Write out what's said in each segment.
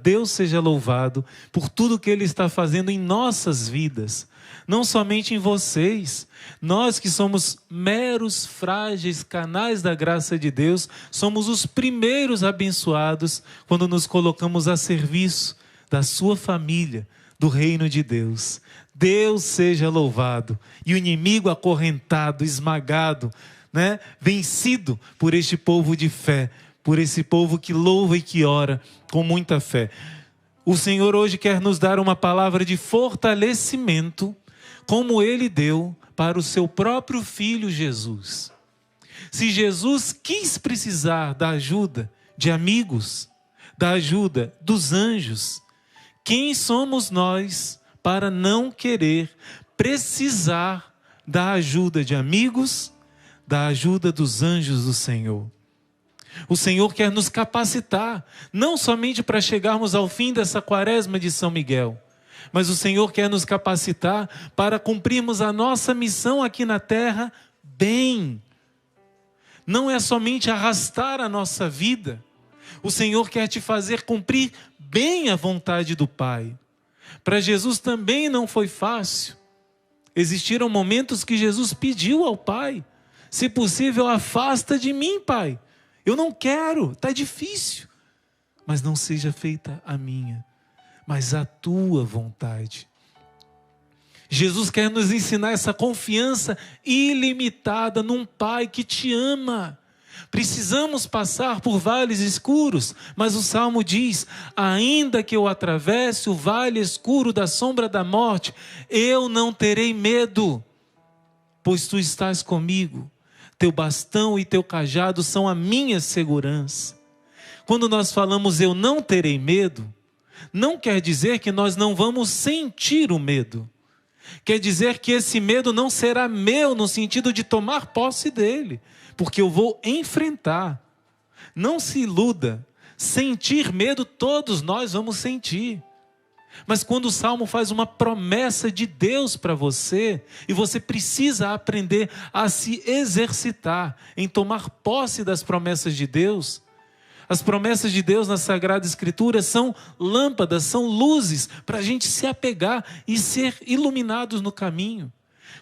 Deus seja louvado por tudo que Ele está fazendo em nossas vidas. Não somente em vocês. Nós que somos meros, frágeis canais da graça de Deus, somos os primeiros abençoados quando nos colocamos a serviço da sua família, do reino de Deus. Deus seja louvado. E o inimigo acorrentado, esmagado, vencido por este povo de fé, por esse povo que louva e que ora com muita fé. O Senhor hoje quer nos dar uma palavra de fortalecimento, como Ele deu para o seu próprio Filho Jesus. Se Jesus quis precisar da ajuda de amigos, da ajuda dos anjos, quem somos nós para não querer precisar da ajuda de amigos, da ajuda dos anjos do Senhor? O Senhor quer nos capacitar, não somente para chegarmos ao fim dessa quaresma de São Miguel, mas o Senhor quer nos capacitar para cumprirmos a nossa missão aqui na terra bem. Não é somente arrastar a nossa vida. O Senhor quer te fazer cumprir bem a vontade do Pai. Para Jesus também não foi fácil. Existiram momentos que Jesus pediu ao Pai: se possível, afasta de mim, Pai. Eu não quero, está difícil. Mas não seja feita a minha, mas a tua vontade. Jesus quer nos ensinar essa confiança ilimitada num Pai que te ama. Precisamos passar por vales escuros, mas o Salmo diz: ainda que eu atravesse o vale escuro da sombra da morte, eu não terei medo, pois tu estás comigo. Teu bastão e teu cajado são a minha segurança. Quando nós falamos eu não terei medo, não quer dizer que nós não vamos sentir o medo. Quer dizer que esse medo não será meu no sentido de tomar posse dele, porque eu vou enfrentar. Não se iluda, sentir medo todos nós vamos sentir. Mas quando o Salmo faz uma promessa de Deus para você, e você precisa aprender a se exercitar em tomar posse das promessas de Deus. As promessas de Deus na Sagrada Escritura são lâmpadas, são luzes para a gente se apegar e ser iluminados no caminho.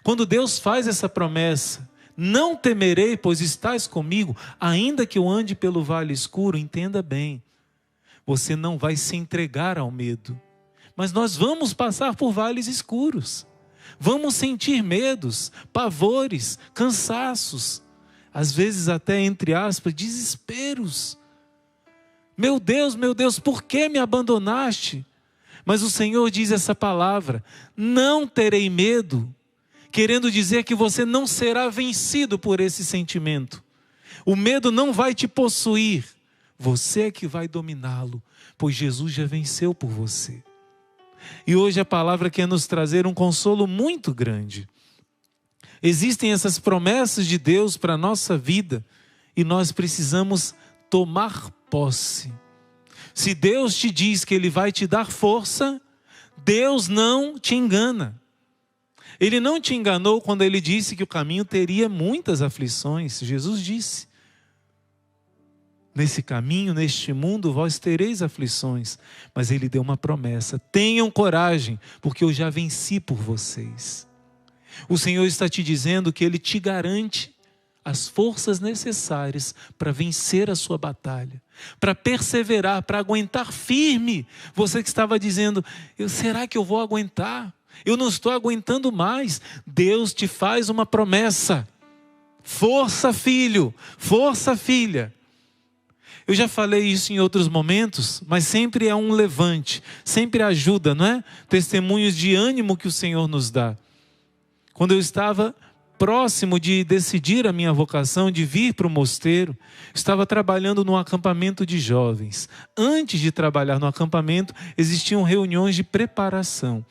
Quando Deus faz essa promessa: não temerei, pois estás comigo, ainda que eu ande pelo vale escuro, entenda bem, você não vai se entregar ao medo. Mas nós vamos passar por vales escuros. Vamos sentir medos, pavores, cansaços. Às vezes até, entre aspas, desesperos. Meu Deus, por que me abandonaste? Mas o Senhor diz essa palavra: não terei medo. Querendo dizer que você não será vencido por esse sentimento. O medo não vai te possuir. Você é que vai dominá-lo, pois Jesus já venceu por você. E hoje a palavra quer nos trazer um consolo muito grande. Existem essas promessas de Deus para a nossa vida e nós precisamos tomar posse. Se Deus te diz que Ele vai te dar força, Deus não te engana. Ele não te enganou quando Ele disse que o caminho teria muitas aflições. Jesus disse: nesse caminho, neste mundo, vós tereis aflições. Mas Ele deu uma promessa: tenham coragem, porque eu já venci por vocês. O Senhor está te dizendo que Ele te garante as forças necessárias para vencer a sua batalha, para perseverar, para aguentar firme. Você que estava dizendo: será que eu vou aguentar? Eu não estou aguentando mais. Deus te faz uma promessa: força, filho, força, filha. Eu já falei isso em outros momentos, mas sempre é um levante, sempre ajuda, não é? Testemunhos de ânimo que o Senhor nos dá. Quando eu estava próximo de decidir a minha vocação, de vir para o mosteiro, estava trabalhando num acampamento de jovens. Antes de trabalhar no acampamento, existiam reuniões de preparação.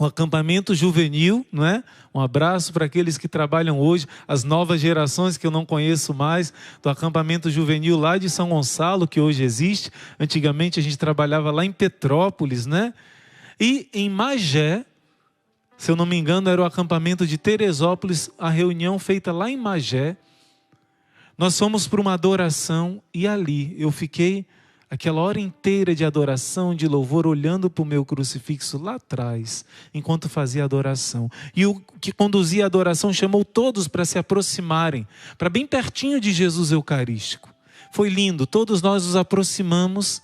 O acampamento juvenil, não é? Um abraço para aqueles que trabalham hoje, as novas gerações que eu não conheço mais, do acampamento juvenil lá de São Gonçalo, que hoje existe. Antigamente a gente trabalhava lá em Petrópolis, né? E em Magé, se eu não me engano, era o acampamento de Teresópolis, a reunião feita lá em Magé. Nós fomos para uma adoração e ali eu fiquei aquela hora inteira de adoração, de louvor, olhando para o meu crucifixo lá atrás, enquanto fazia adoração. E o que conduzia a adoração chamou todos para se aproximarem, para bem pertinho de Jesus Eucarístico. Foi lindo, todos nós nos aproximamos.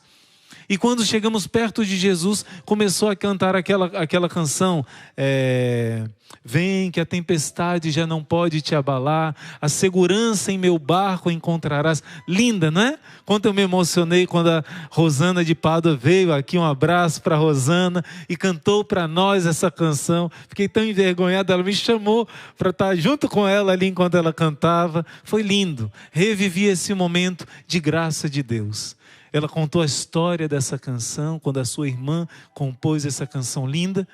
E quando chegamos perto de Jesus, começou a cantar aquela canção, vem que a tempestade já não pode te abalar, a segurança em meu barco encontrarás. Linda, não é? Quanto eu me emocionei quando a Rosana de Pádua veio aqui, um abraço para a Rosana, e cantou para nós essa canção. Fiquei tão envergonhado, ela me chamou para estar junto com ela ali enquanto ela cantava. Foi lindo, revivi esse momento de graça de Deus. Ela contou a história dessa canção, quando a sua irmã compôs essa canção linda.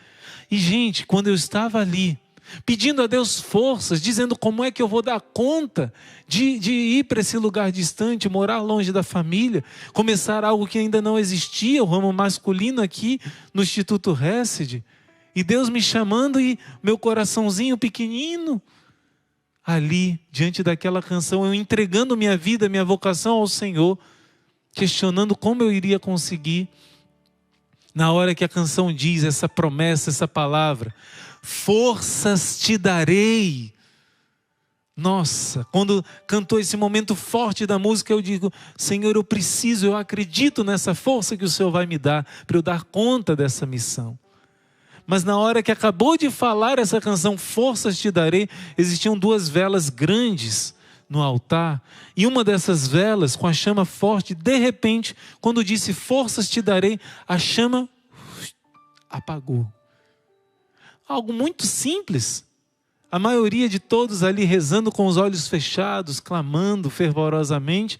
E, gente, quando eu estava ali, pedindo a Deus forças, dizendo como é que eu vou dar conta de ir para esse lugar distante, morar longe da família, começar algo que ainda não existia, o ramo masculino aqui no Instituto Hesed. E Deus me chamando e meu coraçãozinho pequenino, ali, diante daquela canção, eu entregando minha vida, minha vocação ao Senhor, questionando como eu iria conseguir, na hora que a canção diz essa promessa, essa palavra, forças te darei. Nossa, quando cantou esse momento forte da música, eu digo, Senhor, eu preciso, eu acredito nessa força que o Senhor vai me dar, para eu dar conta dessa missão. Mas na hora que acabou de falar essa canção, forças te darei, existiam 2 velas grandes no altar, e uma dessas velas com a chama forte, de repente, quando disse forças te darei, a chama apagou. Algo muito simples. A maioria de todos ali rezando com os olhos fechados, clamando fervorosamente,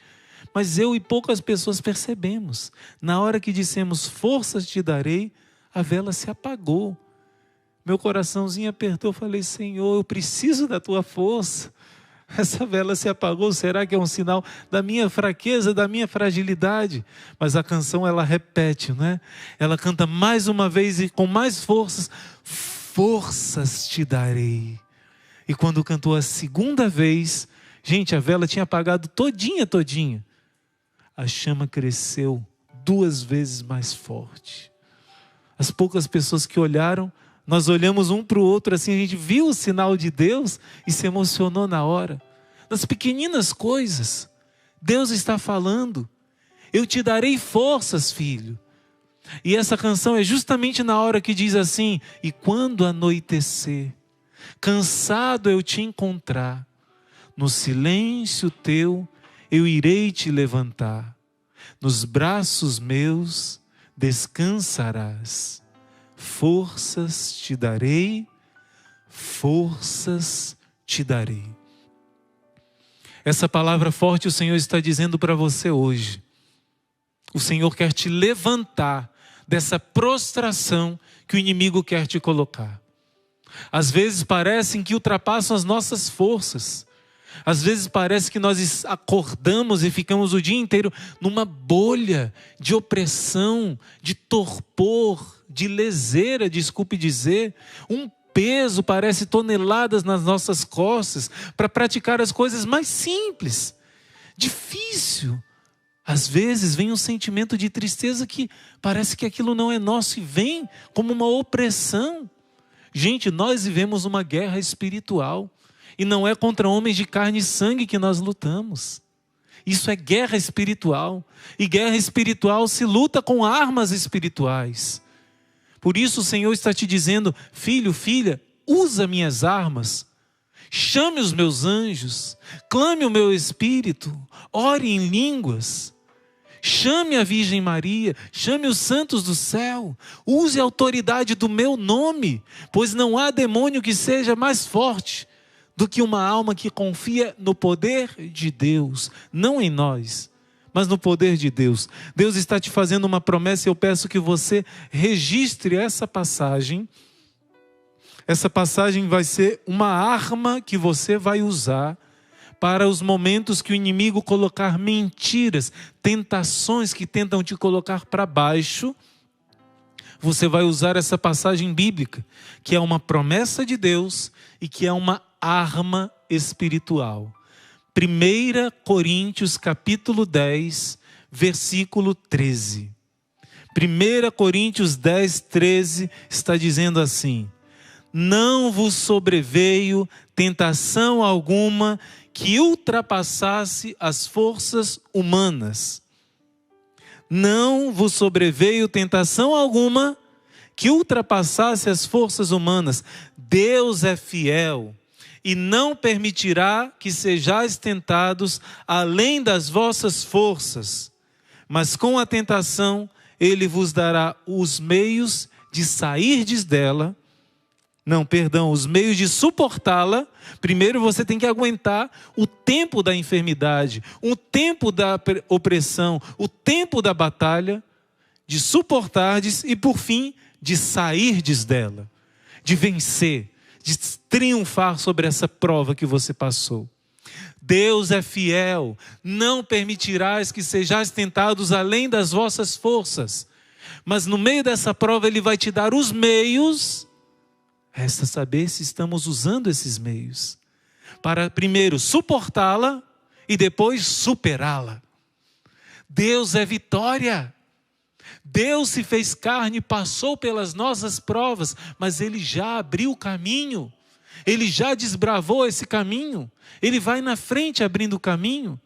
mas eu e poucas pessoas percebemos. Na hora que dissemos forças te darei, a vela se apagou. Meu coraçãozinho apertou, falei, Senhor, eu preciso da tua força. Essa vela se apagou, será que é um sinal da minha fraqueza, da minha fragilidade? Mas a canção, ela repete, não é? Ela canta mais uma vez e com mais forças, forças te darei. E quando cantou a segunda vez, gente, a vela tinha apagado todinha. A chama cresceu 2 vezes mais forte. As poucas pessoas que olharam, nós olhamos um para o outro assim, a gente viu o sinal de Deus e se emocionou na hora. Das pequeninas coisas, Deus está falando. Eu te darei forças, filho. E essa canção é justamente na hora que diz assim, e quando anoitecer, cansado eu te encontrar, no silêncio teu eu irei te levantar, nos braços meus descansarás. Forças te darei, forças te darei. Essa palavra forte o Senhor está dizendo para você hoje. O Senhor quer te levantar dessa prostração que o inimigo quer te colocar. Às vezes parecem que ultrapassam as nossas forças. Às vezes parece que nós acordamos e ficamos o dia inteiro numa bolha de opressão, de torpor, de leseira, desculpe dizer, um peso, parece toneladas nas nossas costas, para praticar as coisas mais simples. Difícil. Às vezes vem um sentimento de tristeza que parece que aquilo não é nosso e vem como uma opressão. Gente, nós vivemos uma guerra espiritual e não é contra homens de carne e sangue que nós lutamos. Isso é guerra espiritual, e guerra espiritual se luta com armas espirituais. Por isso o Senhor está te dizendo, filho, filha, usa minhas armas, chame os meus anjos, clame o meu espírito, ore em línguas, chame a Virgem Maria, chame os santos do céu, use a autoridade do meu nome, pois não há demônio que seja mais forte do que uma alma que confia no poder de Deus, não em nós, mas no poder de Deus. Deus está te fazendo uma promessa e eu peço que você registre essa passagem. Essa passagem vai ser uma arma que você vai usar para os momentos que o inimigo colocar mentiras, tentações que tentam te colocar para baixo. Você vai usar essa passagem bíblica, que é uma promessa de Deus e que é uma arma espiritual. 1 Coríntios capítulo 10, versículo 13. 1 Coríntios 10, 13 está dizendo assim: não vos sobreveio tentação alguma que ultrapassasse as forças humanas. Não vos sobreveio tentação alguma que ultrapassasse as forças humanas. Deus é fiel e não permitirá que sejais tentados além das vossas forças. Mas com a tentação, Ele vos dará os meios de sairdes dela. Os meios de suportá-la. Primeiro você tem que aguentar o tempo da enfermidade, o tempo da opressão, o tempo da batalha, de suportardes e por fim de sairdes dela, de vencer, de triunfar sobre essa prova que você passou. Deus é fiel, não permitirás que sejais tentados além das vossas forças, mas no meio dessa prova Ele vai te dar os meios. Resta saber se estamos usando esses meios para primeiro suportá-la e depois superá-la. Deus é vitória. Deus se fez carne, passou pelas nossas provas, mas Ele já abriu o caminho. Ele já desbravou esse caminho. Ele vai na frente abrindo o caminho.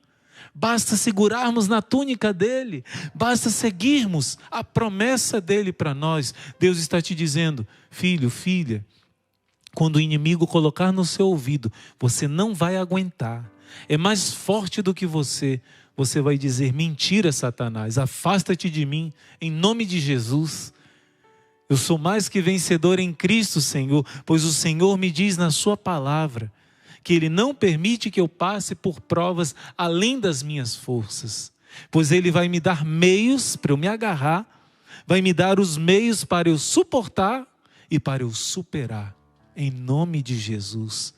Basta segurarmos na túnica dele. Basta seguirmos a promessa dele para nós. Deus está te dizendo: filho, filha, quando o inimigo colocar no seu ouvido, você não vai aguentar. É mais forte do que você. Você vai dizer: mentira, Satanás, afasta-te de mim, em nome de Jesus. Eu sou mais que vencedor em Cristo, Senhor, pois o Senhor me diz na sua palavra que Ele não permite que eu passe por provas além das minhas forças, pois Ele vai me dar meios para eu me agarrar, vai me dar os meios para eu suportar e para eu superar, em nome de Jesus.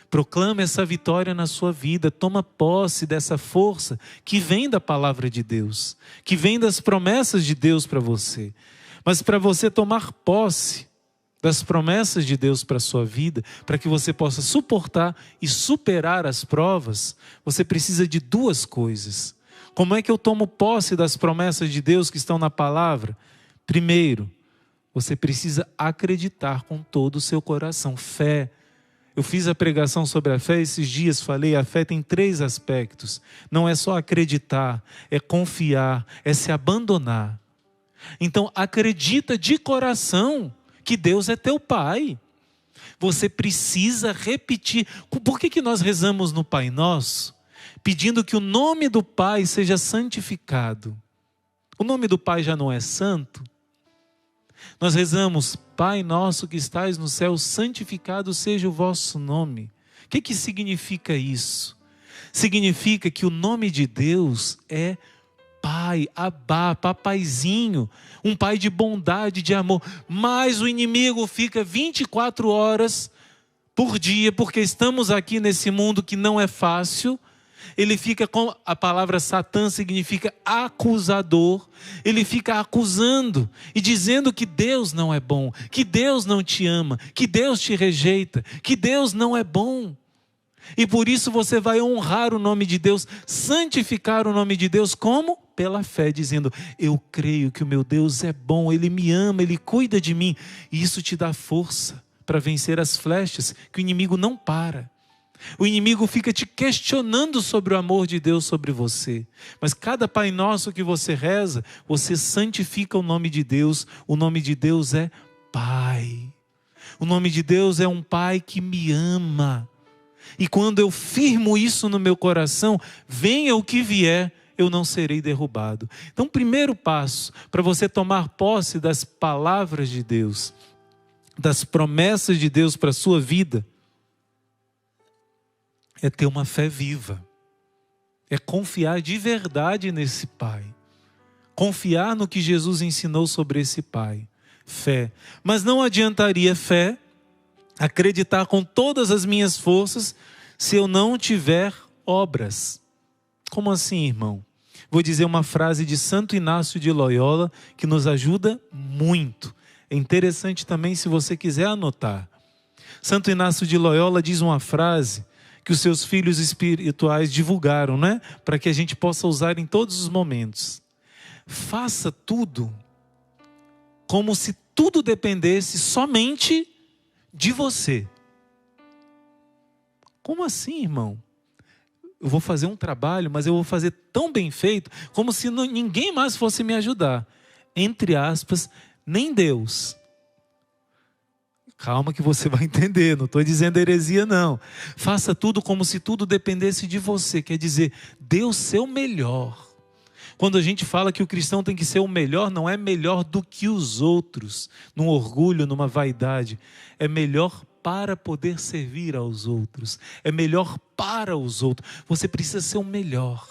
Proclama essa vitória na sua vida, toma posse dessa força que vem da palavra de Deus, que vem das promessas de Deus para você. Mas para você tomar posse das promessas de Deus para a sua vida, para que você possa suportar e superar as provas, você precisa de duas coisas. Como é que eu tomo posse das promessas de Deus que estão na palavra? Primeiro, você precisa acreditar com todo o seu coração, fé. Eu fiz a pregação sobre a fé esses dias, falei, a fé tem 3 aspectos. Não é só acreditar, é confiar, é se abandonar. Então acredita de coração que Deus é teu Pai. Você precisa repetir. Por que nós rezamos no Pai Nosso? Pedindo que o nome do Pai seja santificado. O nome do Pai já não é santo? Nós rezamos: Pai nosso que estais no céu, santificado seja o vosso nome. O que significa isso? Significa que o nome de Deus é Pai, Abá, papaizinho, um Pai de bondade, de amor. Mas o inimigo fica 24 horas por dia, porque estamos aqui nesse mundo que não é fácil. Ele fica com a palavra Satã, significa acusador. Ele fica acusando e dizendo que Deus não é bom, que Deus não te ama, que Deus te rejeita, que Deus não é bom. E por isso você vai honrar o nome de Deus, santificar o nome de Deus, como? Pela fé, dizendo: eu creio que o meu Deus é bom, Ele me ama, Ele cuida de mim. E isso te dá força para vencer as flechas, que o inimigo não para. O inimigo fica te questionando sobre o amor de Deus sobre você. Mas cada Pai Nosso que você reza, você santifica o nome de Deus. O nome de Deus é Pai. O nome de Deus é um Pai que me ama. E quando eu firmo isso no meu coração, venha o que vier, eu não serei derrubado. Então, o primeiro passo para você tomar posse das palavras de Deus, das promessas de Deus para a sua vida, é ter uma fé viva. É confiar de verdade nesse Pai. Confiar no que Jesus ensinou sobre esse Pai. Fé. Mas não adiantaria fé, acreditar com todas as minhas forças, se eu não tiver obras. Como assim, irmão? Vou dizer uma frase de Santo Inácio de Loyola que nos ajuda muito. É interessante também se você quiser anotar. Santo Inácio de Loyola diz uma frase que os seus filhos espirituais divulgaram, né? Para que a gente possa usar em todos os momentos. Faça tudo como se tudo dependesse somente de você. Como assim, irmão? Eu vou fazer um trabalho, mas eu vou fazer tão bem feito, como se ninguém mais fosse me ajudar. Entre aspas, nem Deus. Calma que você vai entender, não estou dizendo heresia não. Faça tudo como se tudo dependesse de você, quer dizer, dê o seu melhor. Quando a gente fala que o cristão tem que ser o melhor, não é melhor do que os outros, num orgulho, numa vaidade. É melhor para poder servir aos outros. É melhor para os outros. Você precisa ser o melhor.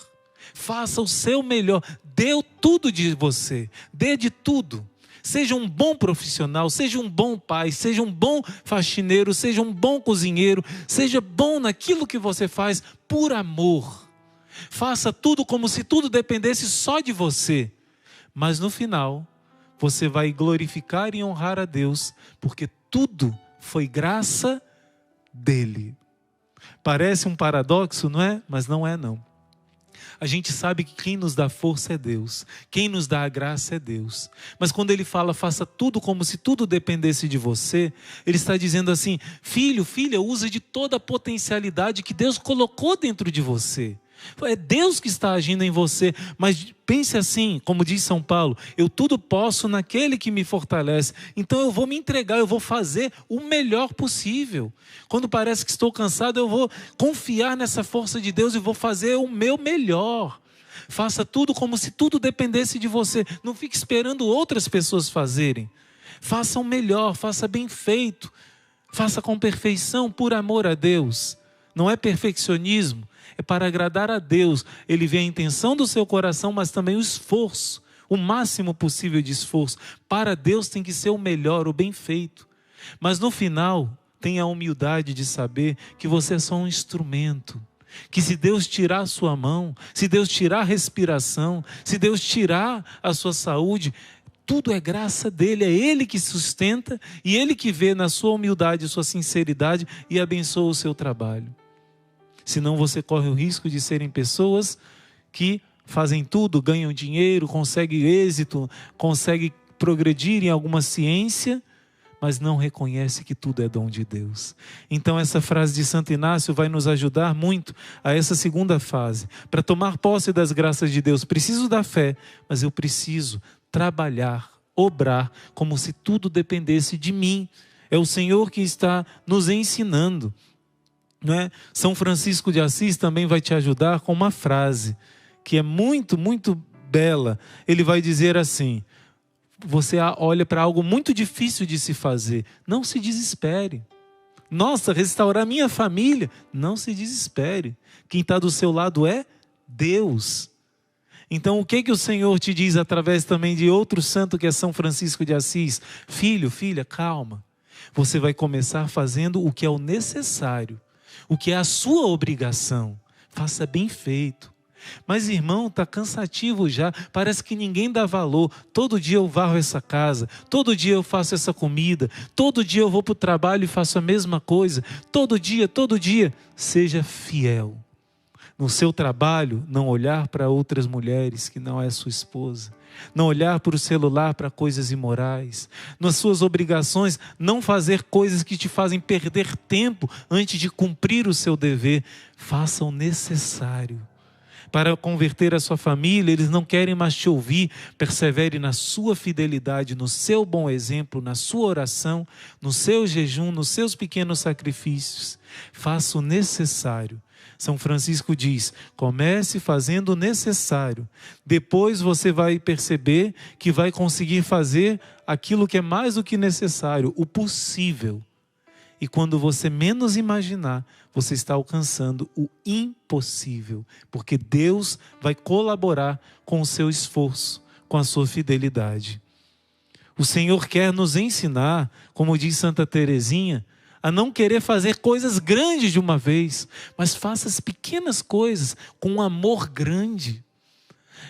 Faça o seu melhor. Dê tudo de você. Dê de tudo. Seja um bom profissional, seja um bom pai, seja um bom faxineiro, seja um bom cozinheiro, seja bom naquilo que você faz por amor. Faça tudo como se tudo dependesse só de você. Mas no final, você vai glorificar e honrar a Deus, porque tudo foi graça dele. Parece um paradoxo, não é? Mas não é não. A gente sabe que quem nos dá força é Deus. Quem nos dá a graça é Deus. Mas quando ele fala, faça tudo como se tudo dependesse de você, ele está dizendo assim, filho, filha, use de toda a potencialidade que Deus colocou dentro de você. É Deus que está agindo em você, mas pense assim, como diz São Paulo, eu tudo posso naquele que me fortalece, então eu vou me entregar, eu vou fazer o melhor possível. Quando parece que estou cansado, eu vou confiar nessa força de Deus e vou fazer o meu melhor. Faça tudo como se tudo dependesse de você, não fique esperando outras pessoas fazerem. Faça o melhor, faça bem feito, faça com perfeição, por amor a Deus. Não é perfeccionismo. É para agradar a Deus. Ele vê a intenção do seu coração, mas também o esforço, o máximo possível de esforço. Para Deus tem que ser o melhor, o bem feito. Mas no final, tenha a humildade de saber que você é só um instrumento. Que se Deus tirar a sua mão, se Deus tirar a respiração, se Deus tirar a sua saúde, tudo é graça dele, é ele que sustenta e ele que vê na sua humildade, sua sinceridade e abençoa o seu trabalho. Senão você corre o risco de serem pessoas que fazem tudo, ganham dinheiro, conseguem êxito, conseguem progredir em alguma ciência, mas não reconhece que tudo é dom de Deus. Então essa frase de Santo Inácio vai nos ajudar muito a essa segunda fase. Para tomar posse das graças de Deus, preciso da fé, mas eu preciso trabalhar, obrar, como se tudo dependesse de mim. É o Senhor que está nos ensinando. Não é? São Francisco de Assis também vai te ajudar com uma frase que é muito, muito bela. Ele vai dizer assim, você olha para algo muito difícil de se fazer, não se desespere. Nossa, restaurar minha família, não se desespere. Quem está do seu lado é Deus. Então o que o Senhor te diz através também de outro santo que é São Francisco de Assis? Filho, filha, calma. Você vai começar fazendo o que é o necessário. O que é a sua obrigação, faça bem feito. Mas irmão, está cansativo já, parece que ninguém dá valor. Todo dia eu varro essa casa, todo dia eu faço essa comida, todo dia eu vou para o trabalho e faço a mesma coisa. Todo dia, seja fiel. No seu trabalho, não olhar para outras mulheres que não é sua esposa. Não olhar para o celular para coisas imorais. Nas suas obrigações, não fazer coisas que te fazem perder tempo antes de cumprir o seu dever. Faça o necessário. Para converter a sua família, eles não querem mais te ouvir. Persevere na sua fidelidade, no seu bom exemplo, na sua oração, no seu jejum, nos seus pequenos sacrifícios. Faça o necessário. São Francisco diz, comece fazendo o necessário. Depois você vai perceber que vai conseguir fazer aquilo que é mais do que necessário, o possível. E quando você menos imaginar, você está alcançando o impossível. Porque Deus vai colaborar com o seu esforço, com a sua fidelidade. O Senhor quer nos ensinar, como diz Santa Teresinha, a não querer fazer coisas grandes de uma vez, mas faça as pequenas coisas com um amor grande.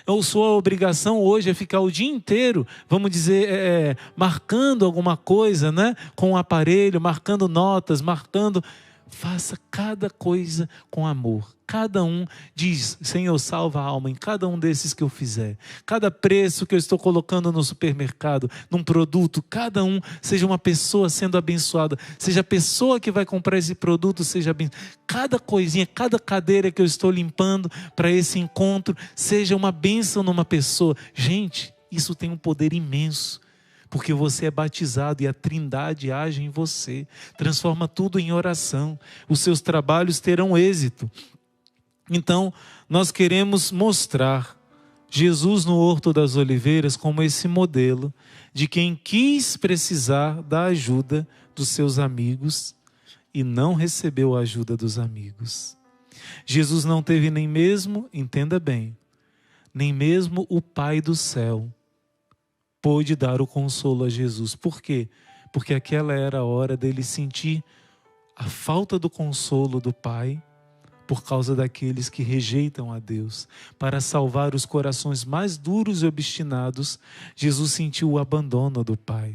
Ou sua obrigação hoje é ficar o dia inteiro, vamos dizer, marcando alguma coisa, né? Com o aparelho, marcando notas, marcando. Faça cada coisa com amor. Cada um diz: Senhor, salva a alma em cada um desses que eu fizer. Cada preço que eu estou colocando no supermercado, num produto, cada um seja uma pessoa sendo abençoada. Seja a pessoa que vai comprar esse produto, seja abençoada. Cada coisinha, cada cadeira que eu estou limpando para esse encontro, seja uma bênção numa pessoa. Gente, isso tem um poder imenso. Porque você é batizado e a Trindade age em você. Transforma tudo em oração. Os seus trabalhos terão êxito. Então, nós queremos mostrar Jesus no Horto das Oliveiras como esse modelo de quem quis precisar da ajuda dos seus amigos e não recebeu a ajuda dos amigos. Jesus não teve nem mesmo, entenda bem, nem mesmo o Pai do céu pôde dar o consolo a Jesus. Por quê? Porque aquela era a hora dele sentir a falta do consolo do Pai por causa daqueles que rejeitam a Deus. Para salvar os corações mais duros e obstinados, Jesus sentiu o abandono do Pai.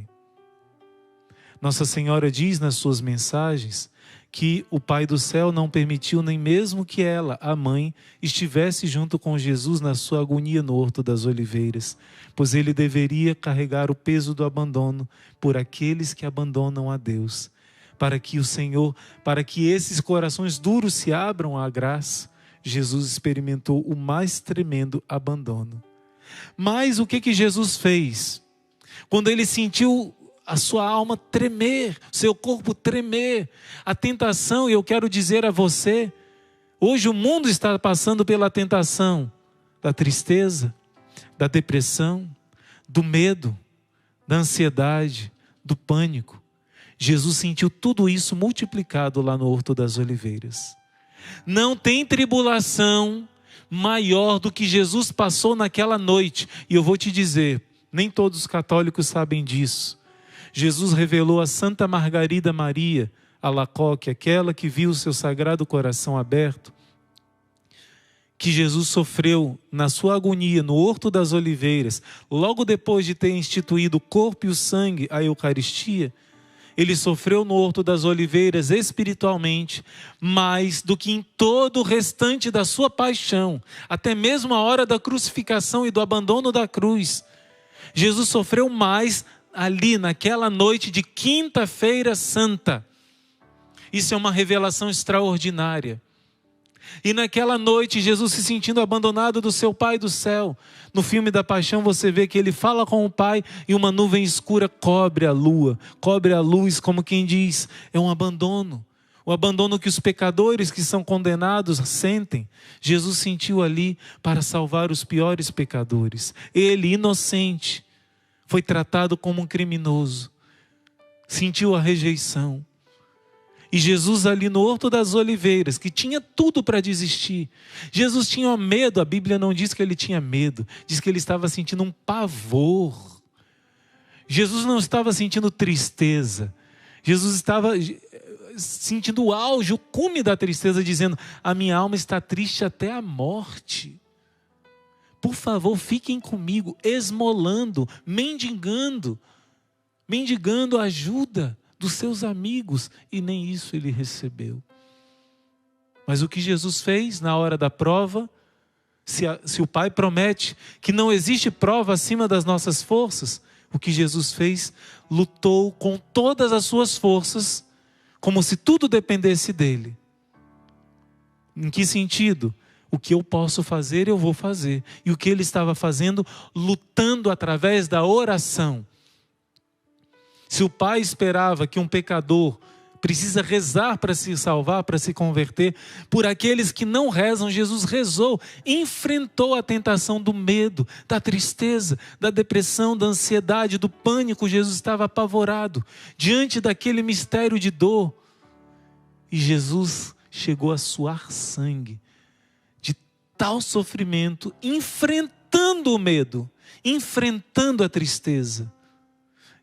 Nossa Senhora diz nas suas mensagens que o Pai do céu não permitiu nem mesmo que ela, a mãe, estivesse junto com Jesus na sua agonia no Horto das Oliveiras, pois ele deveria carregar o peso do abandono por aqueles que abandonam a Deus, para que o Senhor, para que esses corações duros se abram à graça. Jesus experimentou o mais tremendo abandono. Mas o que Jesus fez? Quando ele sentiu a sua alma tremer, seu corpo tremer, a tentação, e eu quero dizer a você, hoje o mundo está passando pela tentação da tristeza, da depressão, do medo, da ansiedade, do pânico. Jesus sentiu tudo isso multiplicado lá no Horto das Oliveiras. Não tem tribulação maior do que Jesus passou naquela noite. E eu vou te dizer, nem todos os católicos sabem disso. Jesus revelou a Santa Margarida Maria Alacoque, aquela que viu o seu sagrado coração aberto, que Jesus sofreu na sua agonia no Horto das Oliveiras, logo depois de ter instituído o corpo e o sangue, a Eucaristia. Ele sofreu no Horto das Oliveiras espiritualmente, mais do que em todo o restante da sua paixão, até mesmo a hora da crucificação e do abandono da cruz. Jesus sofreu mais ali naquela noite de Quinta-feira Santa. Isso é uma revelação extraordinária. E naquela noite, Jesus se sentindo abandonado do seu Pai do céu. No filme da Paixão você vê que ele fala com o Pai e uma nuvem escura cobre a lua, cobre a luz, como quem diz, é um abandono. O abandono que os pecadores que são condenados sentem. Jesus sentiu ali para salvar os piores pecadores. Ele, inocente, foi tratado como um criminoso. Sentiu a rejeição. E Jesus ali no Horto das Oliveiras, que tinha tudo para desistir. Jesus tinha medo, a Bíblia não diz que ele tinha medo. Diz que ele estava sentindo um pavor. Jesus não estava sentindo tristeza. Jesus estava sentindo o auge, o cume da tristeza, dizendo: a minha alma está triste até a morte. Por favor, fiquem comigo, esmolando, mendigando ajuda dos seus amigos, e nem isso ele recebeu. Mas o que Jesus fez na hora da prova, se o Pai promete que não existe prova acima das nossas forças, o que Jesus fez? Lutou com todas as suas forças, como se tudo dependesse dele. Em que sentido? O que eu posso fazer, eu vou fazer. E o que ele estava fazendo? Lutando através da oração. Se o Pai esperava que um pecador precisa rezar para se salvar, para se converter, por aqueles que não rezam, Jesus rezou, enfrentou a tentação do medo, da tristeza, da depressão, da ansiedade, do pânico. Jesus estava apavorado diante daquele mistério de dor. E Jesus chegou a suar sangue de tal sofrimento, enfrentando o medo, enfrentando a tristeza.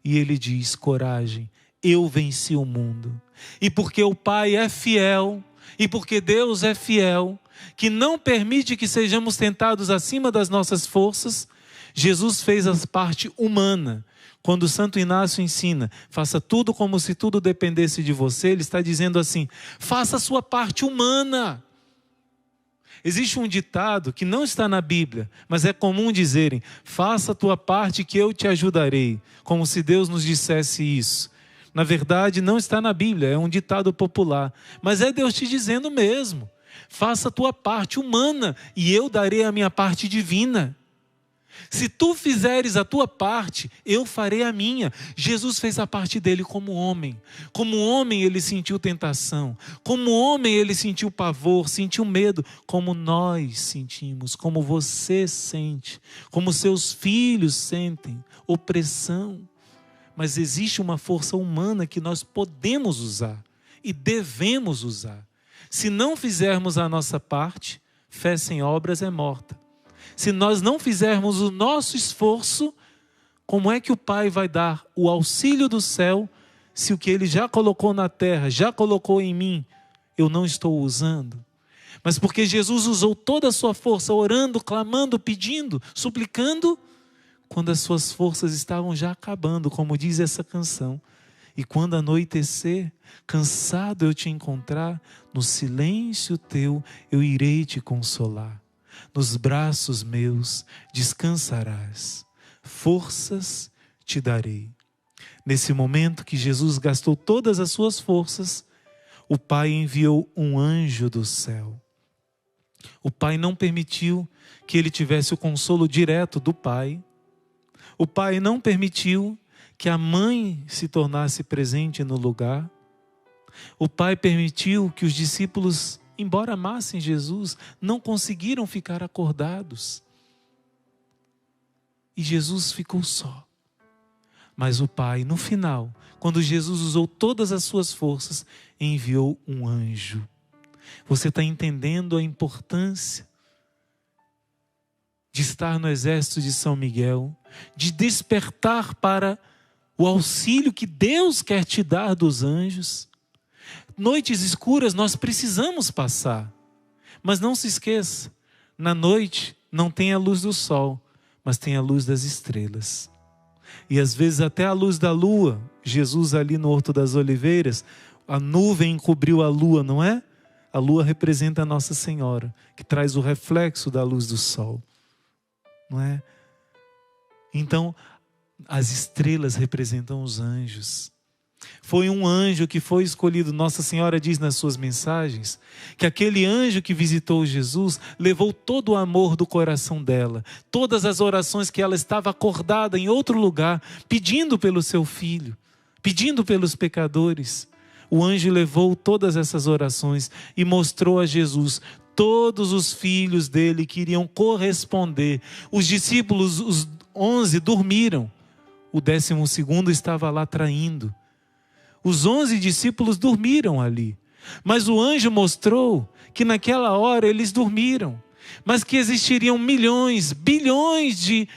E ele diz: coragem, eu venci o mundo. E porque o Pai é fiel, e porque Deus é fiel, que não permite que sejamos tentados acima das nossas forças, Jesus fez a parte humana, Quando Santo Inácio ensina, faça tudo como se tudo dependesse de você, ele está dizendo assim, faça a sua parte humana. Existe um ditado que não está na Bíblia, mas é comum dizerem, faça a tua parte que eu te ajudarei, como se Deus nos dissesse isso. Na verdade, não está na Bíblia, é um ditado popular, mas é Deus te dizendo mesmo, faça a tua parte humana e eu darei a minha parte divina. Se tu fizeres a tua parte, eu farei a minha. Jesus fez a parte dele como homem. Como homem ele sentiu tentação. Como homem ele sentiu pavor, sentiu medo. Como nós sentimos, como você sente. Como seus filhos sentem. Opressão. Mas existe uma força humana que nós podemos usar. E devemos usar. Se não fizermos a nossa parte, fé sem obras é morta. Se nós não fizermos o nosso esforço, como é que o Pai vai dar o auxílio do céu, se o que Ele já colocou na terra, já colocou em mim, eu não estou usando? Mas porque Jesus usou toda a sua força, orando, clamando, pedindo, suplicando, quando as suas forças estavam já acabando, como diz essa canção. E quando anoitecer, cansado eu te encontrar, no silêncio teu eu irei te consolar. Nos braços meus descansarás, forças te darei. Nesse momento que Jesus gastou todas as suas forças, o Pai enviou um anjo do céu. O Pai não permitiu que ele tivesse o consolo direto do Pai. O Pai não permitiu que a mãe se tornasse presente no lugar. O Pai permitiu que os discípulos, embora amassem Jesus, não conseguiram ficar acordados. E Jesus ficou só. Mas o Pai, no final, quando Jesus usou todas as suas forças, enviou um anjo. Você está entendendo a importância de estar no exército de São Miguel, de despertar para o auxílio que Deus quer te dar dos anjos? Noites escuras nós precisamos passar, mas não se esqueça, na noite não tem a luz do sol, mas tem a luz das estrelas. E às vezes até a luz da lua, Jesus ali no Horto das Oliveiras, a nuvem encobriu a lua, não é? A lua representa a Nossa Senhora, que traz o reflexo da luz do sol, não é? Então, as estrelas representam os anjos. Foi um anjo que foi escolhido. Nossa Senhora diz nas suas mensagens que aquele anjo que visitou Jesus levou todo o amor do coração dela, todas as orações que ela estava acordada em outro lugar, pedindo pelo seu filho, pedindo pelos pecadores. O anjo levou todas essas orações e mostrou a Jesus todos os filhos dele que iriam corresponder. Os discípulos, os 11, dormiram. O 12º estava lá traindo. Os 11 discípulos dormiram ali. Mas o anjo mostrou que naquela hora eles dormiram. Mas que existiriam milhões, bilhões de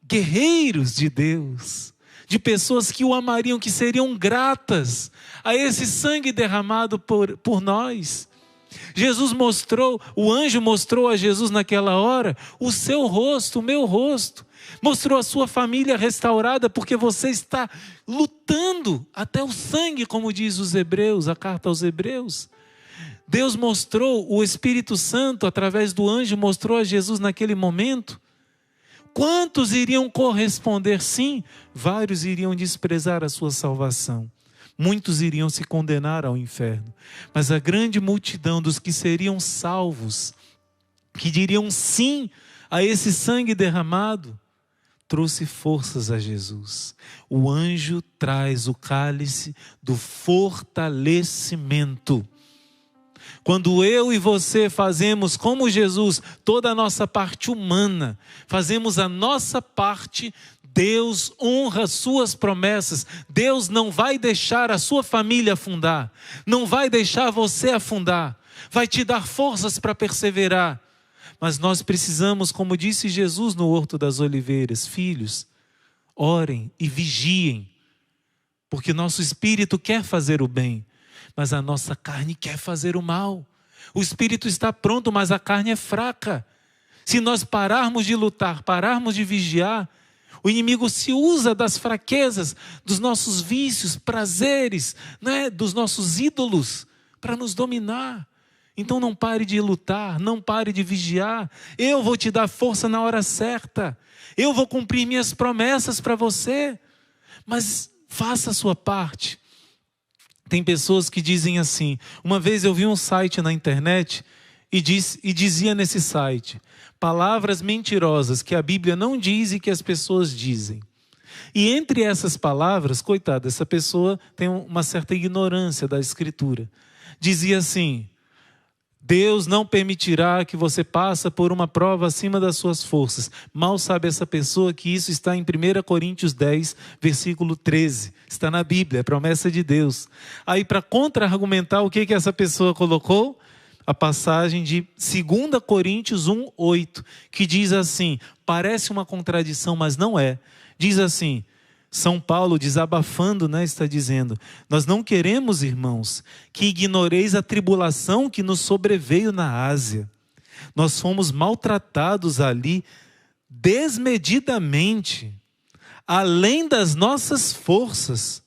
guerreiros de Deus. De pessoas que o amariam, que seriam gratas a esse sangue derramado por nós. Jesus mostrou, o anjo mostrou a Jesus naquela hora o seu rosto, o meu rosto. Mostrou a sua família restaurada, porque você está lutando até o sangue, como diz os Hebreus, a carta aos Hebreus. Deus mostrou, o Espírito Santo, através do anjo, mostrou a Jesus naquele momento. Quantos iriam corresponder? Sim, vários iriam desprezar a sua salvação. Muitos iriam se condenar ao inferno. Mas a grande multidão dos que seriam salvos, que diriam sim a esse sangue derramado, trouxe forças a Jesus. O anjo traz o cálice do fortalecimento. Quando eu e você fazemos como Jesus, toda a nossa parte humana, fazemos a nossa parte, Deus honra suas promessas. Deus não vai deixar a sua família afundar, não vai deixar você afundar, vai te dar forças para perseverar. Mas nós precisamos, como disse Jesus no Horto das Oliveiras, filhos, orem e vigiem, porque nosso espírito quer fazer o bem, mas a nossa carne quer fazer o mal. O espírito está pronto, mas a carne é fraca. Se nós pararmos de lutar, pararmos de vigiar, O inimigo se usa das fraquezas, dos nossos vícios, prazeres, né? Dos nossos ídolos, para nos dominar. Então não pare de lutar, não pare de vigiar. Eu vou te dar força na hora certa. Eu vou cumprir minhas promessas para você. Mas faça a sua parte. Tem pessoas que dizem assim. Uma vez eu vi um site na internet e dizia nesse site: palavras mentirosas que a Bíblia não diz e que as pessoas dizem. E entre essas palavras, coitada, essa pessoa tem uma certa ignorância da Escritura. Dizia assim: Deus não permitirá que você passe por uma prova acima das suas forças. Mal sabe essa pessoa que isso está em 1 Coríntios 10, versículo 13. Está na Bíblia, é promessa de Deus. Aí, para contra-argumentar, o que essa pessoa colocou? A passagem de 2 Coríntios 1, 8, que diz assim, parece uma contradição, mas não é. Diz assim, São Paulo, desabafando, né, está dizendo: nós não queremos, irmãos, que ignoreis a tribulação que nos sobreveio na Ásia. Nós fomos maltratados ali desmedidamente, além das nossas forças,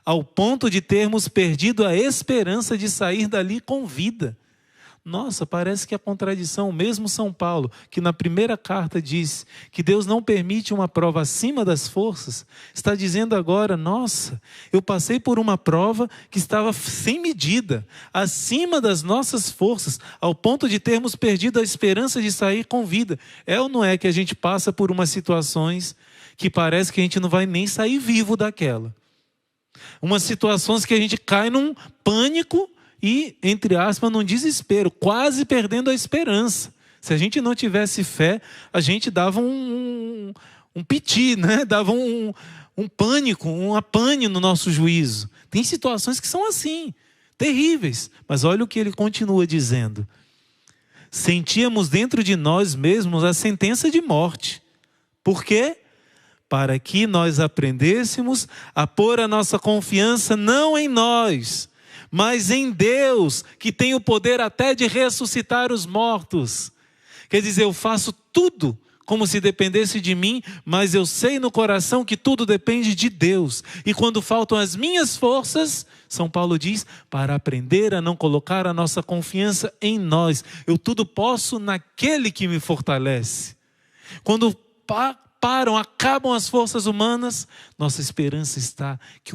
ao ponto de termos perdido a esperança de sair dali com vida. Nossa, parece que a contradição, mesmo São Paulo, que na primeira carta diz que Deus não permite uma prova acima das forças, está dizendo agora, nossa, eu passei por uma prova que estava sem medida, acima das nossas forças, ao ponto de termos perdido a esperança de sair com vida. É ou não é que a gente passa por umas situações que parece que a gente não vai nem sair vivo daquela? Umas situações que a gente cai num pânico e, entre aspas, num desespero, quase perdendo a esperança. Se a gente não tivesse fé, a gente dava um piti, né? Dava um pânico, um apane no nosso juízo. Tem situações que são assim, terríveis. Mas olha o que ele continua dizendo. Sentíamos dentro de nós mesmos a sentença de morte. Por quê? Para que nós aprendêssemos a pôr a nossa confiança não em nós, mas em Deus, que tem o poder até de ressuscitar os mortos. Quer dizer, eu faço tudo como se dependesse de mim, mas eu sei no coração que tudo depende de Deus. E quando faltam as minhas forças, São Paulo diz, para aprender a não colocar a nossa confiança em nós. Eu tudo posso naquele que me fortalece. Quando acabam as forças humanas, nossa esperança está que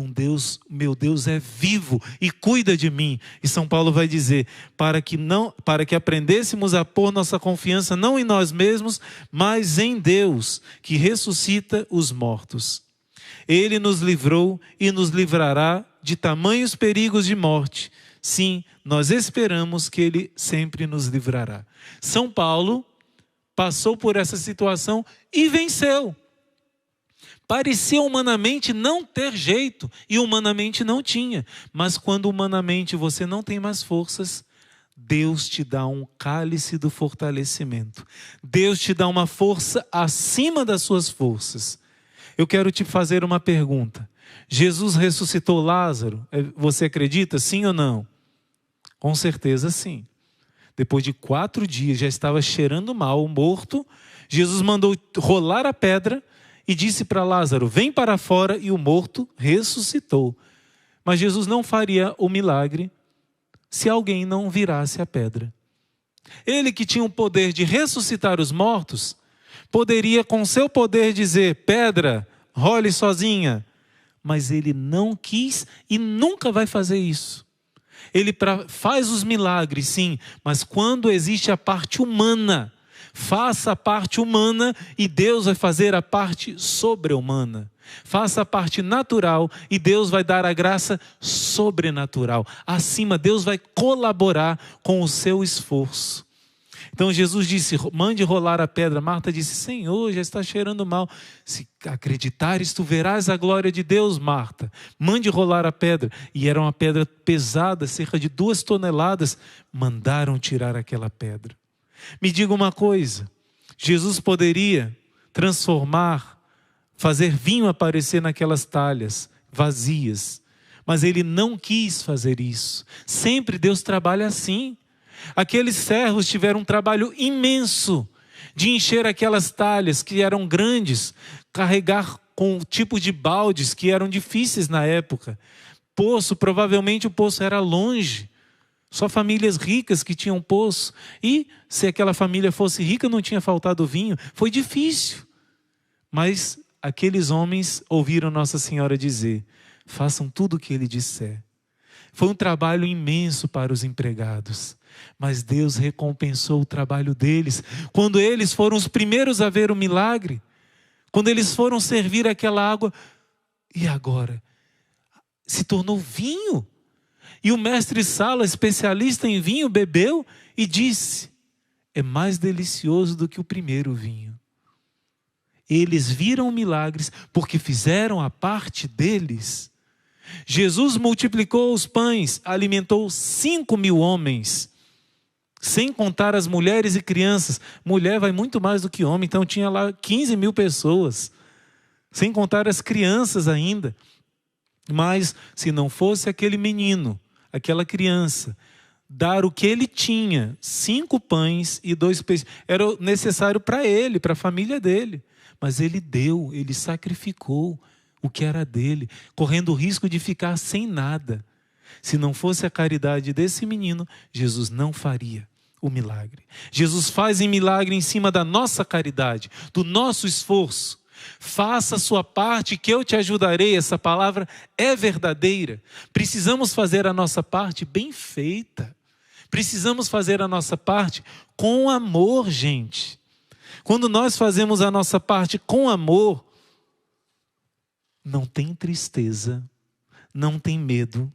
meu Deus é vivo e cuida de mim. E São Paulo vai dizer, para que aprendêssemos a pôr nossa confiança não em nós mesmos, mas em Deus, que ressuscita os mortos. Ele nos livrou e nos livrará de tamanhos perigos de morte. Sim, nós esperamos que Ele sempre nos livrará. São Paulo passou por essa situação e venceu. Parecia humanamente não ter jeito, e humanamente não tinha. Mas quando humanamente você não tem mais forças, Deus te dá um cálice do fortalecimento. Deus te dá uma força acima das suas forças. Eu quero te fazer uma pergunta. Jesus ressuscitou Lázaro? Você acredita, sim ou não? Com certeza sim. Depois de 4 dias, já estava cheirando mal, morto. Jesus mandou rolar a pedra e disse para Lázaro, vem para fora, e o morto ressuscitou. Mas Jesus não faria o milagre se alguém não virasse a pedra. Ele que tinha o poder de ressuscitar os mortos, poderia com seu poder dizer, pedra, role sozinha. Mas ele não quis e nunca vai fazer isso. Ele faz os milagres, sim, mas quando existe a parte humana, faça a parte humana e Deus vai fazer a parte sobre-humana. Faça a parte natural e Deus vai dar a graça sobrenatural. Acima, Deus vai colaborar com o seu esforço. Então Jesus disse, mande rolar a pedra. Marta disse, Senhor, já está cheirando mal. Se acreditares, tu verás a glória de Deus, Marta. Mande rolar a pedra. E era uma pedra pesada, cerca de 2 toneladas. Mandaram tirar aquela pedra. Me diga uma coisa, Jesus poderia transformar, fazer vinho aparecer naquelas talhas vazias. Mas Ele não quis fazer isso. Sempre Deus trabalha assim. Aqueles servos tiveram um trabalho imenso de encher aquelas talhas que eram grandes, carregar com tipos de baldes que eram difíceis na época. Poço, provavelmente o poço era longe. Só famílias ricas que tinham poço. E se aquela família fosse rica, não tinha faltado vinho. Foi difícil. Mas aqueles homens ouviram Nossa Senhora dizer: façam tudo o que Ele disser. Foi um trabalho imenso para os empregados. Mas Deus recompensou o trabalho deles. Quando eles foram os primeiros a ver o milagre. Quando eles foram servir aquela água. E agora? Se tornou vinho. E o mestre Sala, especialista em vinho, bebeu e disse: é mais delicioso do que o primeiro vinho. Eles viram milagres porque fizeram a parte deles. Jesus multiplicou os pães, alimentou 5.000 homens, sem contar as mulheres e crianças. Mulher vai muito mais do que homem, então tinha lá 15.000 pessoas, sem contar as crianças ainda. Mas se não fosse aquele menino, aquela criança, dar o que ele tinha, 5 pães e 2 peixes, era necessário para ele, para a família dele. Mas ele deu, ele sacrificou o que era dele, correndo o risco de ficar sem nada. Se não fosse a caridade desse menino, Jesus não faria o milagre. Jesus faz em milagre em cima da nossa caridade, do nosso esforço. Faça a sua parte que eu te ajudarei. Essa palavra é verdadeira. Precisamos fazer a nossa parte bem feita. Precisamos fazer a nossa parte com amor, gente. Quando nós fazemos a nossa parte com amor, não tem tristeza, não tem medo,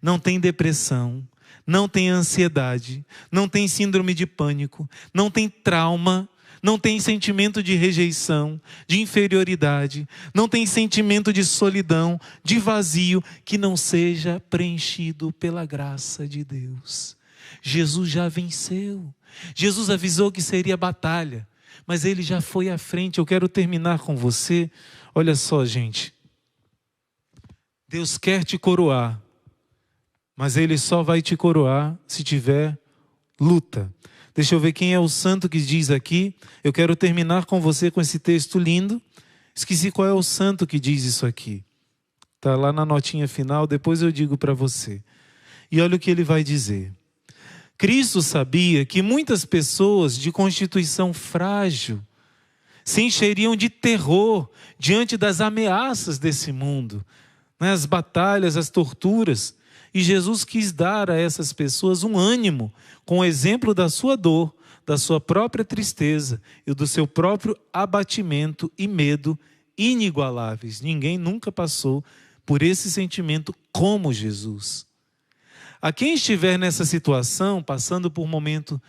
não tem depressão, não tem ansiedade, não tem síndrome de pânico, não tem trauma, não tem sentimento de rejeição, de inferioridade, não tem sentimento de solidão, de vazio, que não seja preenchido pela graça de Deus. Jesus já venceu. Jesus avisou que seria batalha, mas Ele já foi à frente. Eu quero terminar com você. Olha só, gente. Deus quer te coroar, mas Ele só vai te coroar se tiver luta. Deixa eu ver quem é o santo que diz aqui. Eu quero terminar com você com esse texto lindo. Esqueci qual é o santo que diz isso aqui. Está lá na notinha final, depois eu digo para você. E olha o que ele vai dizer. Cristo sabia que muitas pessoas de constituição frágil se encheriam de terror diante das ameaças desse mundo, né? As batalhas, as torturas. E Jesus quis dar a essas pessoas um ânimo, com o exemplo da sua dor, da sua própria tristeza e do seu próprio abatimento e medo inigualáveis. Ninguém nunca passou por esse sentimento como Jesus. A quem estiver nessa situação, passando por um momento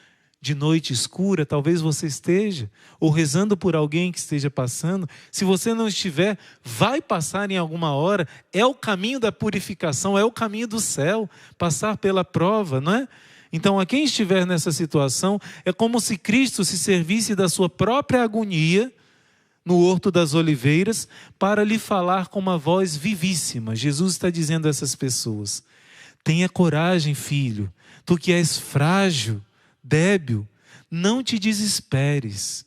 de noite escura, talvez você esteja, ou rezando por alguém que esteja passando. Se você não estiver, vai passar em alguma hora. É o caminho da purificação, é o caminho do céu, passar pela prova, não é? Então, a quem estiver nessa situação, é como se Cristo se servisse da sua própria agonia no Horto das Oliveiras para lhe falar com uma voz vivíssima. Jesus está dizendo a essas pessoas: tenha coragem, filho, tu que és frágil, débil, não te desesperes.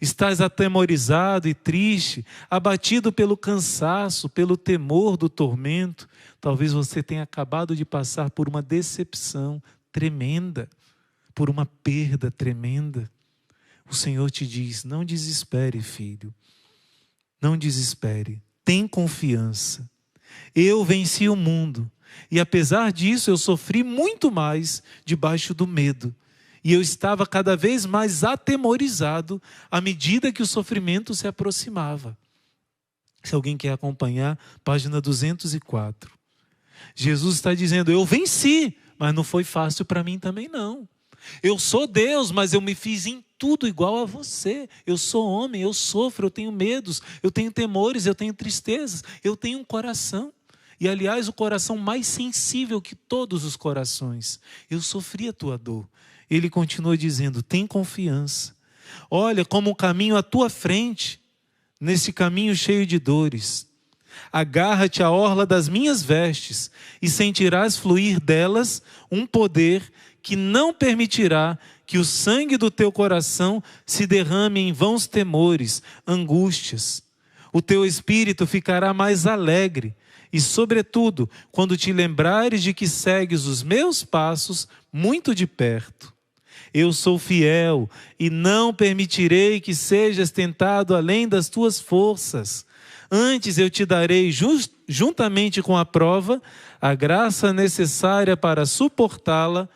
Estás atemorizado e triste, abatido pelo cansaço, pelo temor do tormento. Talvez você tenha acabado de passar por uma decepção tremenda, por uma perda tremenda. O Senhor te diz: não desespere, filho, não desespere, tem confiança. Eu venci o mundo e apesar disso eu sofri muito mais debaixo do medo. E eu estava cada vez mais atemorizado à medida que o sofrimento se aproximava. Se alguém quer acompanhar, página 204. Jesus está dizendo: eu venci, mas não foi fácil para mim também não. Eu sou Deus, mas eu me fiz em tudo igual a você. Eu sou homem, eu sofro, eu tenho medos, eu tenho temores, eu tenho tristezas, eu tenho um coração. E aliás, o coração mais sensível que todos os corações. Eu sofri a tua dor. Ele continua dizendo: tem confiança. Olha como o caminho à tua frente, nesse caminho cheio de dores. Agarra-te à orla das minhas vestes e sentirás fluir delas um poder que não permitirá que o sangue do teu coração se derrame em vãos temores, angústias. O teu espírito ficará mais alegre e, sobretudo, quando te lembrares de que segues os meus passos muito de perto. Eu sou fiel e não permitirei que sejas tentado além das tuas forças. Antes eu te darei, juntamente com a prova, a graça necessária para suportá-la,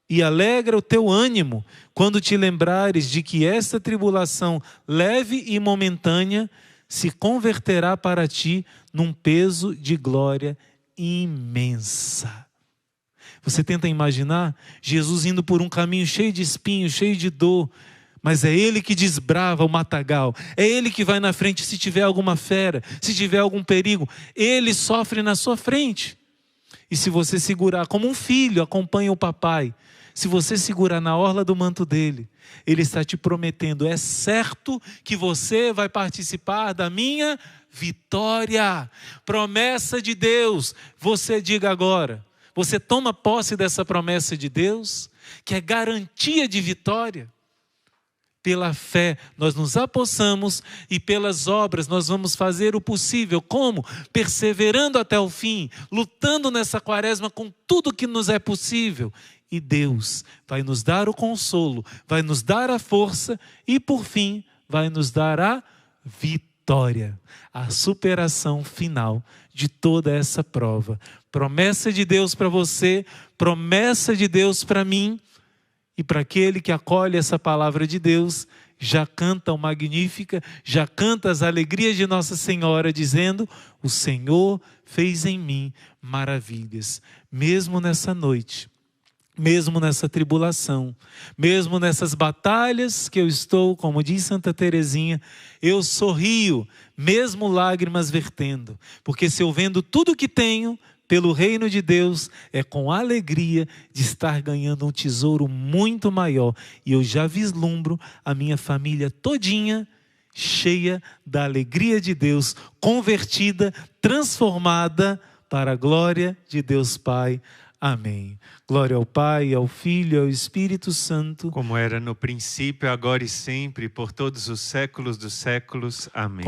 e alegra o teu ânimo quando te lembrares de que esta tribulação leve e momentânea se converterá para ti num peso de glória imensa. Você tenta imaginar Jesus indo por um caminho cheio de espinhos, cheio de dor, mas é Ele que desbrava o matagal, é Ele que vai na frente se tiver alguma fera, se tiver algum perigo, Ele sofre na sua frente. E se você segurar como um filho, acompanha o papai, se você segurar na orla do manto dele, Ele está te prometendo, é certo que você vai participar da minha vitória. Promessa de Deus. Você diga agora, você toma posse dessa promessa de Deus, que é garantia de vitória? Pela fé nós nos apossamos e pelas obras nós vamos fazer o possível. Como? Perseverando até o fim, lutando nessa quaresma com tudo que nos é possível. E Deus vai nos dar o consolo, vai nos dar a força e, por fim, vai nos dar a vitória, a superação final de toda essa prova. Promessa de Deus para você, promessa de Deus para mim, e para aquele que acolhe essa palavra de Deus, já canta o Magnífica, já canta as alegrias de Nossa Senhora, dizendo: o Senhor fez em mim maravilhas. Mesmo nessa noite, mesmo nessa tribulação, mesmo nessas batalhas que eu estou, como diz Santa Teresinha, eu sorrio, mesmo lágrimas vertendo, porque se eu vendo tudo o que tenho, pelo reino de Deus, é com alegria de estar ganhando um tesouro muito maior. E eu já vislumbro a minha família todinha, cheia da alegria de Deus, convertida, transformada para a glória de Deus Pai. Amém. Glória ao Pai, ao Filho e ao Espírito Santo. Como era no princípio, agora e sempre, por todos os séculos dos séculos. Amém.